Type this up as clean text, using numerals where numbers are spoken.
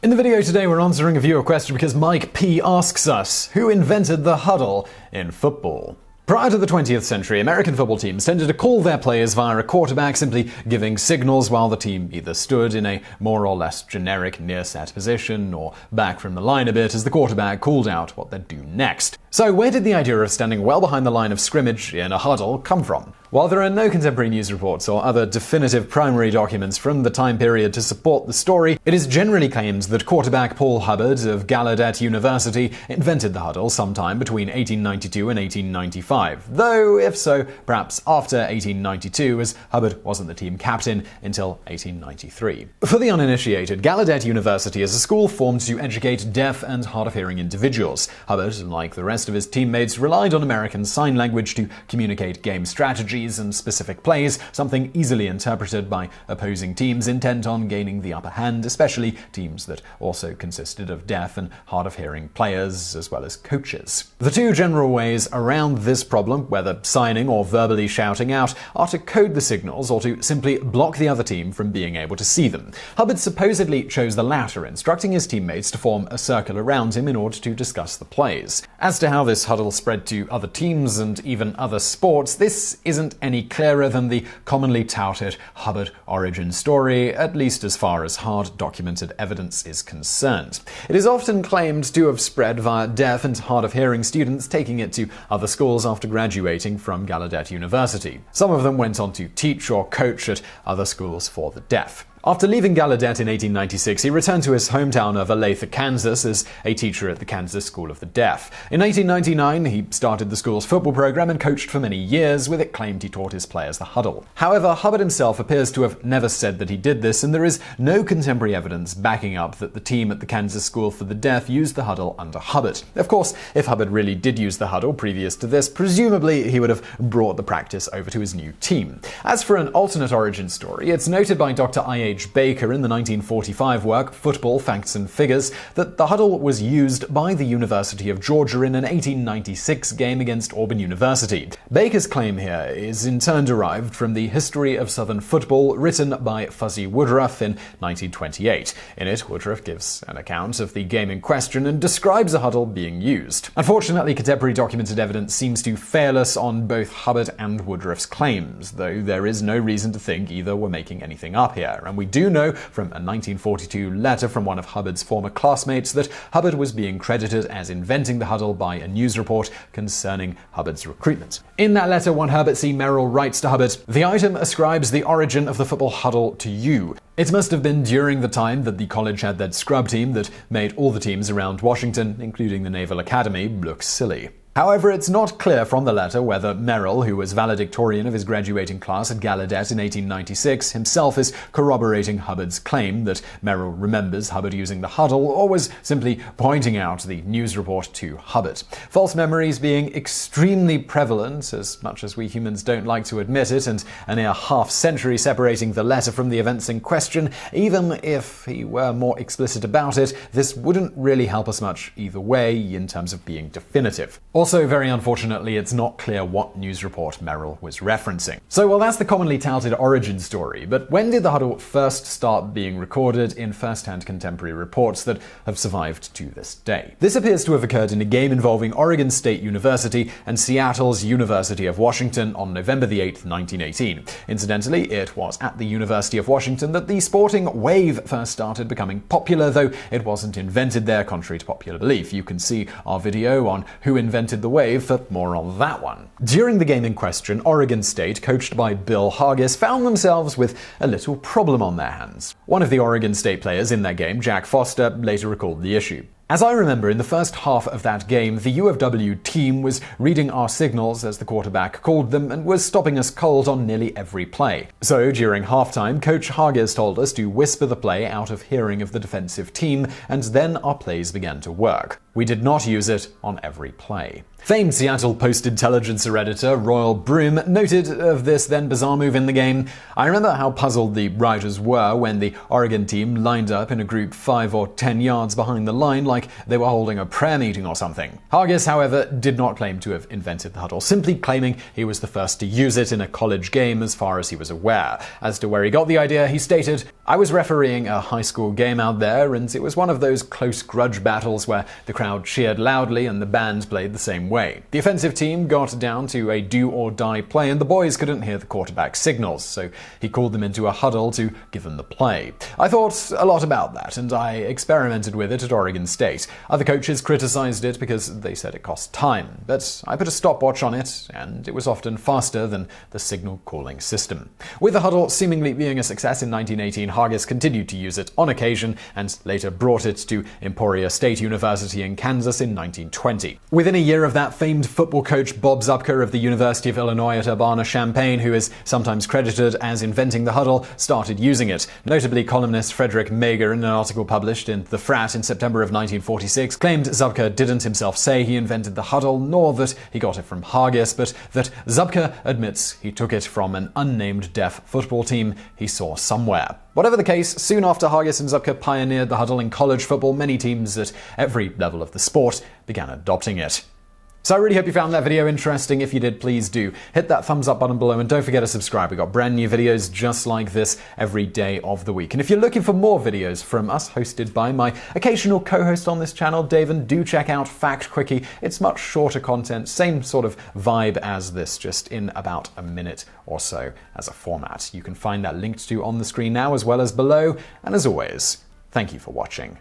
In the video today, we're answering a viewer question because Mike P asks us, who invented the huddle in football? Prior to the 20th century, American football teams tended to call their players via a quarterback, simply giving signals while the team either stood in a more or less generic near-set position or back from the line a bit as the quarterback called out what they'd do next. So where did the idea of standing well behind the line of scrimmage in a huddle come from? While there are no contemporary news reports or other definitive primary documents from the time period to support the story, it is generally claimed that quarterback Paul Hubbard of Gallaudet University invented the huddle sometime between 1892 and 1895, though if so, perhaps after 1892, as Hubbard wasn't the team captain until 1893. For the uninitiated, Gallaudet University is a school formed to educate deaf and hard-of-hearing individuals. Hubbard, like the rest of his teammates, relied on American Sign Language to communicate game strategy and specific plays, something easily interpreted by opposing teams intent on gaining the upper hand, especially teams that also consisted of deaf and hard-of-hearing players as well as coaches. The two general ways around this problem, whether signing or verbally shouting out, are to code the signals or to simply block the other team from being able to see them. Hubbard supposedly chose the latter, instructing his teammates to form a circle around him in order to discuss the plays. As to how this huddle spread to other teams and even other sports, this isn't any clearer than the commonly touted Hubbard origin story, at least as far as hard documented evidence is concerned. It is often claimed to have spread via deaf and hard-of-hearing students taking it to other schools after graduating from Gallaudet University. Some of them went on to teach or coach at other schools for the deaf. After leaving Gallaudet in 1896, he returned to his hometown of Olathe, Kansas, as a teacher at the Kansas School of the Deaf. In 1899, he started the school's football program and coached for many years, with it claimed he taught his players the huddle. However, Hubbard himself appears to have never said that he did this, and there is no contemporary evidence backing up that the team at the Kansas School for the Deaf used the huddle under Hubbard. Of course, if Hubbard really did use the huddle previous to this, presumably he would have brought the practice over to his new team. As for an alternate origin story, it's noted by Dr. I.H. Baker in the 1945 work Football, Facts and Figures that the huddle was used by the University of Georgia in an 1896 game against Auburn University. Baker's claim here is in turn derived from the History of Southern Football written by Fuzzy Woodruff in 1928. In it, Woodruff gives an account of the game in question and describes a huddle being used. Unfortunately, contemporary documented evidence seems to fail us on both Hubbard and Woodruff's claims, though there is no reason to think either were making anything up here, and we do know from a 1942 letter from one of Hubbard's former classmates that Hubbard was being credited as inventing the huddle by a news report concerning Hubbard's recruitment. In that letter, one Herbert C. Merrill writes to Hubbard, "The item ascribes the origin of the football huddle to you. It must have been during the time that the college had that scrub team that made all the teams around Washington, including the Naval Academy, look silly." However, it's not clear from the letter whether Merrill, who was valedictorian of his graduating class at Gallaudet in 1896, himself is corroborating Hubbard's claim that Merrill remembers Hubbard using the huddle, or was simply pointing out the news report to Hubbard. False memories being extremely prevalent, as much as we humans don't like to admit it, and a near half-century separating the letter from the events in question, even if he were more explicit about it, this wouldn't really help us much either way in terms of being definitive. Also, very unfortunately, it's not clear what news report Merrill was referencing. So, well, that's the commonly touted origin story, but when did the huddle first start being recorded in first-hand contemporary reports that have survived to this day? This appears to have occurred in a game involving Oregon State University and Seattle's University of Washington on November the 8th, 1918. Incidentally, it was at the University of Washington that the sporting wave first started becoming popular, though it wasn't invented there, contrary to popular belief. You can see our video on who invented the wave for more on that one. During the game in question, Oregon State, coached by Bill Hargis, found themselves with a little problem on their hands. One of the Oregon State players in that game, Jack Foster, later recalled the issue. As I remember, in the first half of that game, the U of W team was reading our signals as the quarterback called them and was stopping us cold on nearly every play. So, during halftime, Coach Hargis told us to whisper the play out of hearing of the defensive team, and then our plays began to work. We did not use it on every play. Famed Seattle Post-Intelligencer editor Royal Broom noted of this then bizarre move in the game, "I remember how puzzled the writers were when the Oregon team lined up in a group 5 or 10 yards behind the line like like they were holding a prayer meeting or something. Hargis, however, did not claim to have invented the huddle, simply claiming he was the first to use it in a college game as far as he was aware. As to where he got the idea, he stated, "I was refereeing a high school game out there, and it was one of those close grudge battles where the crowd cheered loudly and the band played the same way. The offensive team got down to a do-or-die play, and the boys couldn't hear the quarterback's signals, so he called them into a huddle to give them the play. I thought a lot about that, and I experimented with it at Oregon State. Other coaches criticized it because they said it cost time, but I put a stopwatch on it, and it was often faster than the signal calling system." With the huddle seemingly being a success in 1918, Hargis continued to use it on occasion and later brought it to Emporia State University in Kansas in 1920. Within a year of that, famed football coach Bob Zucker of the University of Illinois at Urbana-Champaign, who is sometimes credited as inventing the huddle, started using it. Notably, columnist Frederick Mager, in an article published in The Frat in September of 1946, claimed Zucker didn't himself say he invented the huddle, nor that he got it from Hargis, but that Zucker admits he took it from an unnamed deaf football team he saw somewhere. Whatever the case, soon after Hargis and Zucker pioneered the huddle in college football, many teams at every level of the sport began adopting it. So I really hope you found that video interesting. If you did, please do hit that thumbs up button below and don't forget to subscribe. We've got brand new videos just like this every day of the week. And if you're looking for more videos from us, hosted by my occasional co-host on this channel, Daven, do check out Fact Quickie. It's much shorter content, same sort of vibe as this, just in about a minute or so as a format. You can find that linked to on the screen now as well as below. And as always, thank you for watching.